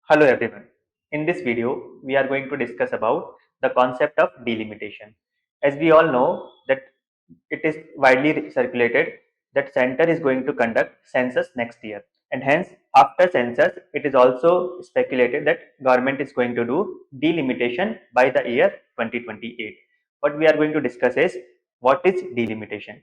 Hello everyone. In this video, we are going to discuss about the concept of delimitation. As we all know that it is widely circulated that center is going to conduct census next year, and hence after census it is also speculated that government is going to do delimitation by the year 2028. What we are going to discuss is what is delimitation.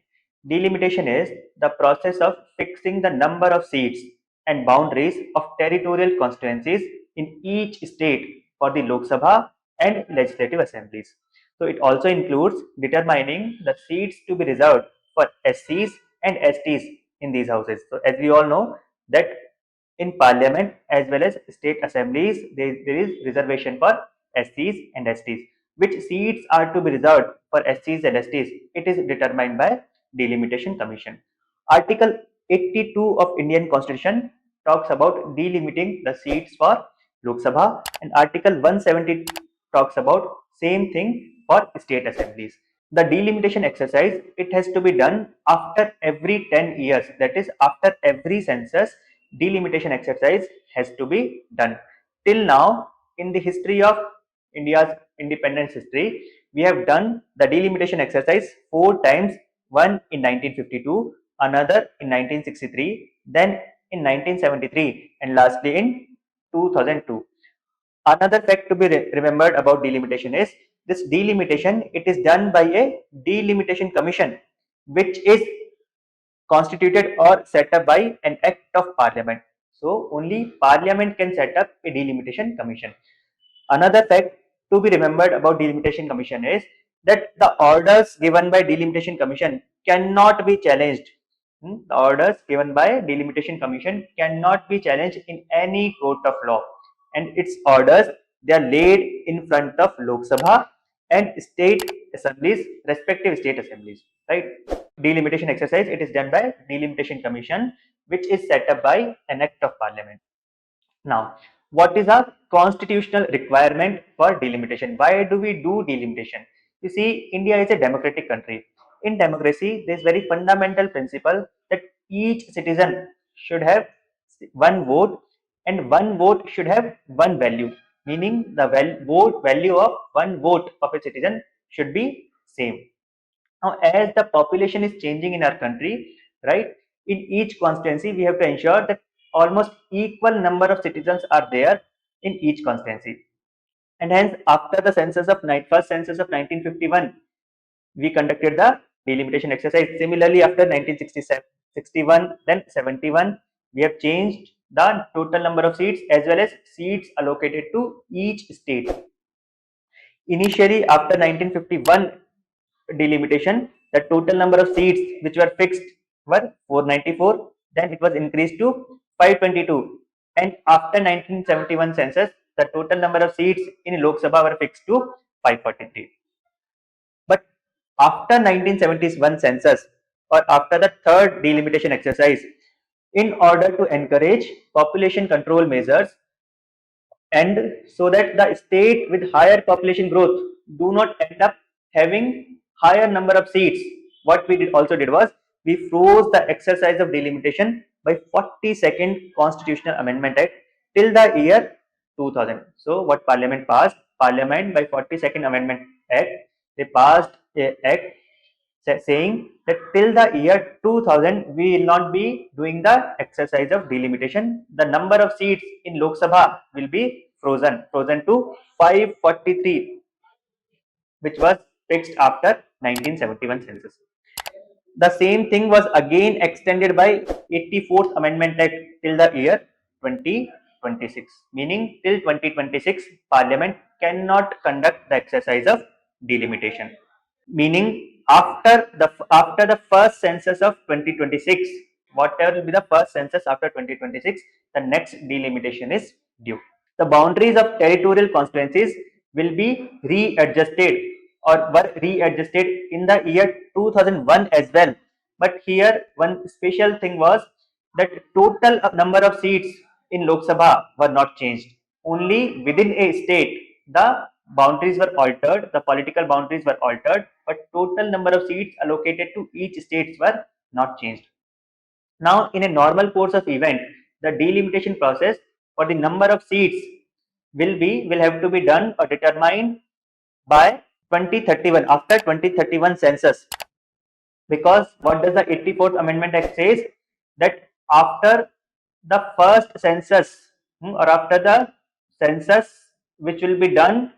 Delimitation is the process of fixing the number of seats and boundaries of territorial constituencies in each state for the Lok Sabha and legislative assemblies. So it also includes determining the seats to be reserved for SCs and STs in these houses. So as we all know that in parliament as well as state assemblies there is reservation for SCs and STs. Which seats are to be reserved for SCs and STs? It is determined by Delimitation Commission. Article 82 of Indian Constitution talks about delimiting the seats for Lok Sabha, and Article 170 talks about same thing for state assemblies. The delimitation exercise, it has to be done after every 10 years. That is, after every census, delimitation exercise has to be done. Till now, in the history of India's independence history, we have done the delimitation exercise 4 times, one in 1952, another in 1963, then in 1973, and lastly in 2002. Another fact to be remembered about delimitation is this delimitation, it is done by a delimitation commission which is constituted or set up by an act of parliament. So only parliament can set up a delimitation commission. Another fact to be remembered about delimitation commission is that the orders given by delimitation commission cannot be challenged. The orders given by delimitation commission cannot be challenged in any court of law, and its orders, they are laid in front of Lok Sabha and state assemblies, respective state assemblies, right? Delimitation exercise, it is done by delimitation commission which is set up by an act of parliament. Now, what is a constitutional requirement for delimitation? Why do we do delimitation? You see, India is a democratic country. In democracy, there is very fundamental principle that each citizen should have one vote, and one vote should have one value. Meaning, the value of one vote of a citizen should be same. Now, as the population is changing in our country, right, in each constituency, we have to ensure that almost equal number of citizens are there in each constituency. And hence, after the first census of 1951, we conducted the delimitation exercise. Similarly, after 1967, 61, then 71, we have changed the total number of seats as well as seats allocated to each state. Initially, after 1951 delimitation, the total number of seats which were fixed were 494, then it was increased to 522, and after 1971 census, the total number of seats in Lok Sabha were fixed to 543. But after 1971 census, or after the third delimitation exercise, in order to encourage population control measures, and so that the state with higher population growth do not end up having higher number of seats, what we did was we froze the exercise of delimitation by 42nd Constitutional Amendment Act till the year 2000. So what Parliament passed? Parliament by 42nd Amendment Act, they passed a act saying that till the year 2000 we will not be doing the exercise of delimitation. The number of seats in Lok Sabha will be frozen to 543, which was fixed after 1971 census. The same thing was again extended by 84th Amendment Act till the year 2026, meaning till 2026 Parliament cannot conduct the exercise of delimitation. Meaning after the first census of 2026, whatever will be the first census after 2026, the next delimitation is due. The boundaries of territorial constituencies will be readjusted or were readjusted in the year 2001 as well. But here one special thing was that total number of seats in Lok Sabha were not changed. Only within a state the boundaries were altered, the political boundaries were altered, but total number of seats allocated to each state were not changed. Now, in a normal course of event, the delimitation process for the number of seats will have to be done or determined by 2031, after 2031 census. Because what does the 84th Amendment Act says? That after the first census, or after the census which will be done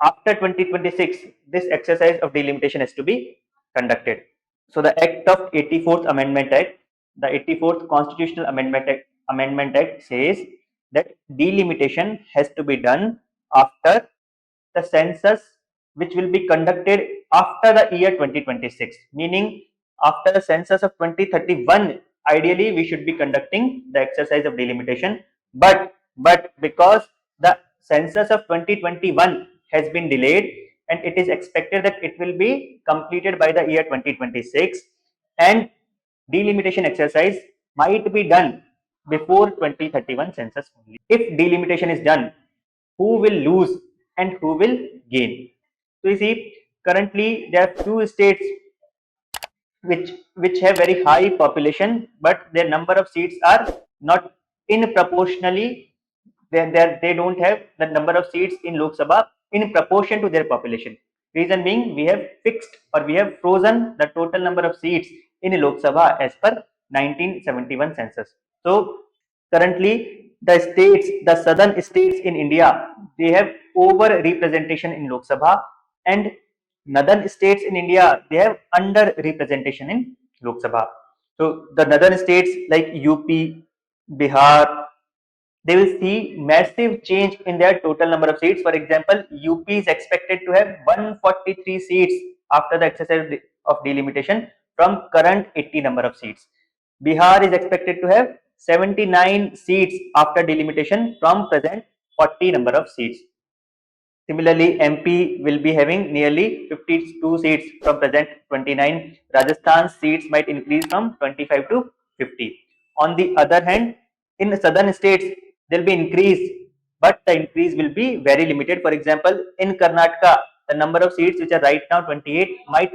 after 2026, this exercise of delimitation has to be conducted. So the Act of 84th Amendment Act, the 84th Constitutional Amendment Act says that delimitation has to be done after the census which will be conducted after the year 2026, meaning after the census of 2031. Ideally we should be conducting the exercise of delimitation, but because the census of 2021 has been delayed and it is expected that it will be completed by the year 2026, and delimitation exercise might be done before 2031 census only. If delimitation is done, who will lose and who will gain? So you see, currently there are few states which have very high population, but their number of seats are not in proportionally. They don't have the number of seats in Lok Sabha in proportion to their population. Reason being, we have fixed or we have frozen the total number of seats in Lok Sabha as per 1971 census. So currently the southern states in India, they have over representation in Lok Sabha, and northern states in India, they have under representation in Lok Sabha. So the northern states like UP, Bihar, they will see massive change in their total number of seats. For example, UP is expected to have 143 seats after the exercise of delimitation from current 80 number of seats. Bihar is expected to have 79 seats after delimitation from present 40 number of seats. Similarly, MP will be having nearly 52 seats from present 29. Rajasthan's seats might increase from 25 to 50. On the other hand, in southern states, there will be increase, but the increase will be very limited. For example, in Karnataka, the number of seats which are right now 28 might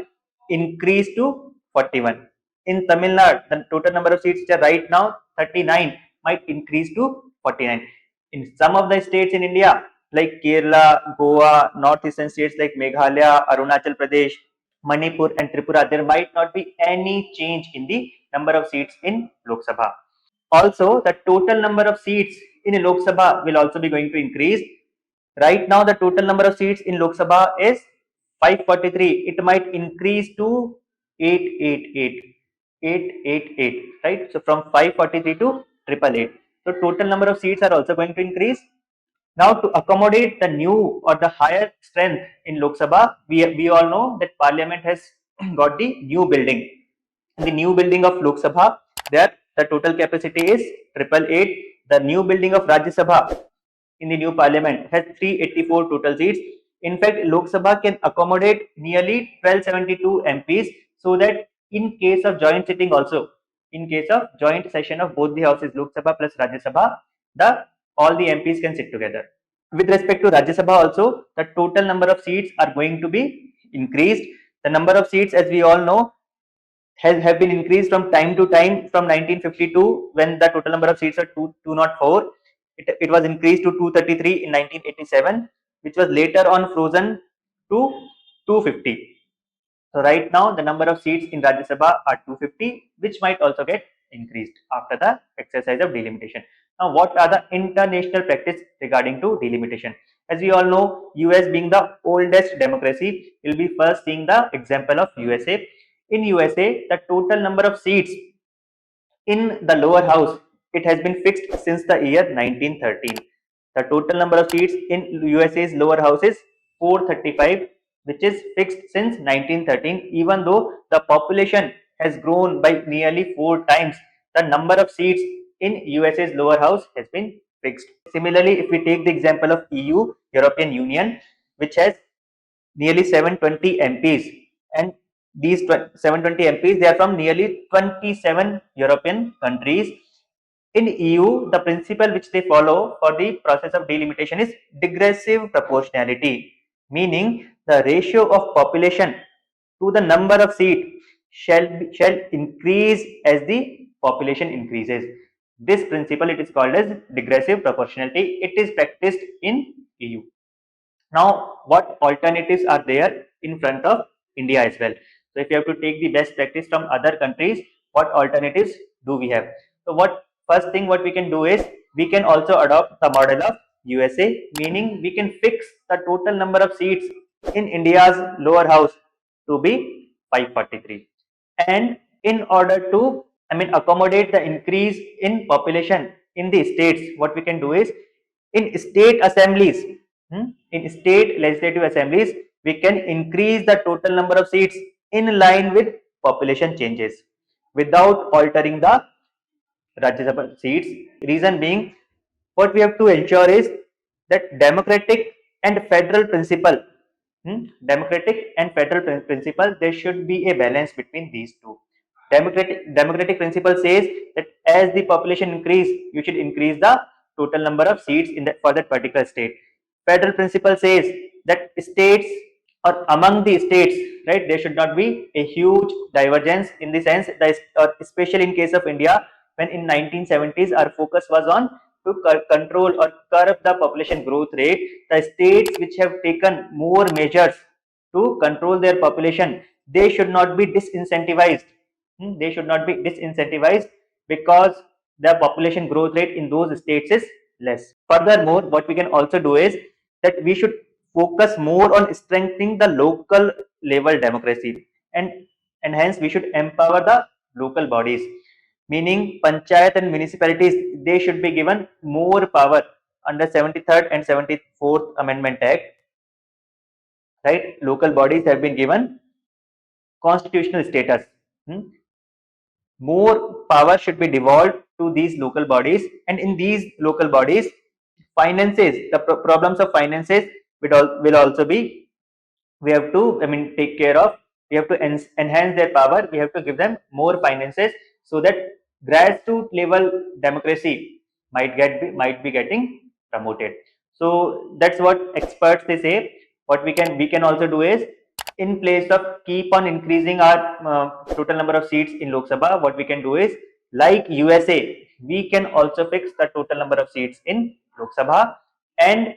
increase to 41. In Tamil Nadu, the total number of seats which are right now 39 might increase to 49. In some of the states in India, like Kerala, Goa, northeastern states like Meghalaya, Arunachal Pradesh, Manipur, and Tripura, there might not be any change in the number of seats in Lok Sabha. Also, the total number of seats in Lok Sabha will also be going to increase. Right now, the total number of seats in Lok Sabha is 543. It might increase to 888. 888, right? So from 543 to 888. So total number of seats are also going to increase. Now, to accommodate the new or the higher strength in Lok Sabha, we all know that Parliament has got the new building. In the new building of Lok Sabha, there the total capacity is 888. The new building of Rajya Sabha in the new Parliament has 384 total seats. In fact, Lok Sabha can accommodate nearly 1272 MPs, so that in case of joint sitting also, in case of joint session of both the houses, Lok Sabha plus Rajya Sabha, all the MPs can sit together. With respect to Rajya Sabha also, the total number of seats are going to be increased. The number of seats, as we all know, have been increased from time to time. From 1952, when the total number of seats are 204, it was increased to 233 in 1987, which was later on frozen to 250. So right now the number of seats in Rajya Sabha are 250, which might also get increased after the exercise of delimitation. Now, what are the international practice regarding to delimitation? As we all know, US being the oldest democracy, we'll be first seeing the example of USA. In USA, the total number of seats in the lower house, it has been fixed since the year 1913. The total number of seats in USA's lower house is 435, which is fixed since 1913. Even though the population has grown by nearly 4 times, the number of seats in USA's lower house has been fixed. Similarly, if we take the example of EU, European Union, which has nearly 720 MPs, and these 720 MPs, they are from nearly 27 European countries. In EU, the principle which they follow for the process of delimitation is digressive proportionality, meaning the ratio of population to the number of seats shall increase as the population increases. This principle, it is called as digressive proportionality. It is practiced in EU. Now, what alternatives are there in front of India as well? So if you have to take the best practice from other countries, what alternatives do we have? So what first thing what we can do is, we can also adopt the model of USA, meaning we can fix the total number of seats in India's lower house to be 543. And in order to, accommodate the increase in population in the states, what we can do is, in state assemblies, in state legislative assemblies, we can increase the total number of seats in line with population changes without altering the Rajya Sabha seats. Reason being, what we have to ensure is that democratic and federal principle, democratic and federal principle, there should be a balance between these two. Democratic principle says that as the population increase, you should increase the total number of seats in that for that particular state. Federal principle says that states, or among the states, right, there should not be a huge divergence, in the sense that, especially in case of India, when in 1970s our focus was on to control or curb the population growth rate, the states which have taken more measures to control their population, they should not be disincentivized. They should not be disincentivized because the population growth rate in those states is less. Furthermore, what we can also do is that we should focus more on strengthening the local level democracy, and hence we should empower the local bodies, meaning panchayat and municipalities, they should be given more power under 73rd and 74th Amendment Act, right? Local bodies have been given constitutional status. More power should be devolved to these local bodies, and in these local bodies, finances, the problems of finances will also be, we have to, take care of. We have to enhance their power. We have to give them more finances, so that grassroots level democracy might be getting promoted. So that's what experts they say. What we can also do is, in place of keep on increasing our total number of seats in Lok Sabha, what we can do is, like USA, we can also fix the total number of seats in Lok Sabha, and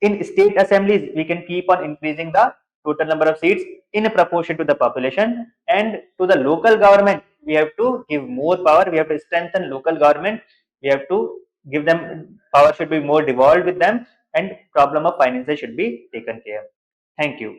in state assemblies we can keep on increasing the total number of seats in proportion to the population. And to the local government, we have to give more power. We have to strengthen local government. We have to give them power, should be more devolved with them, and problem of finances should be taken care. Thank you.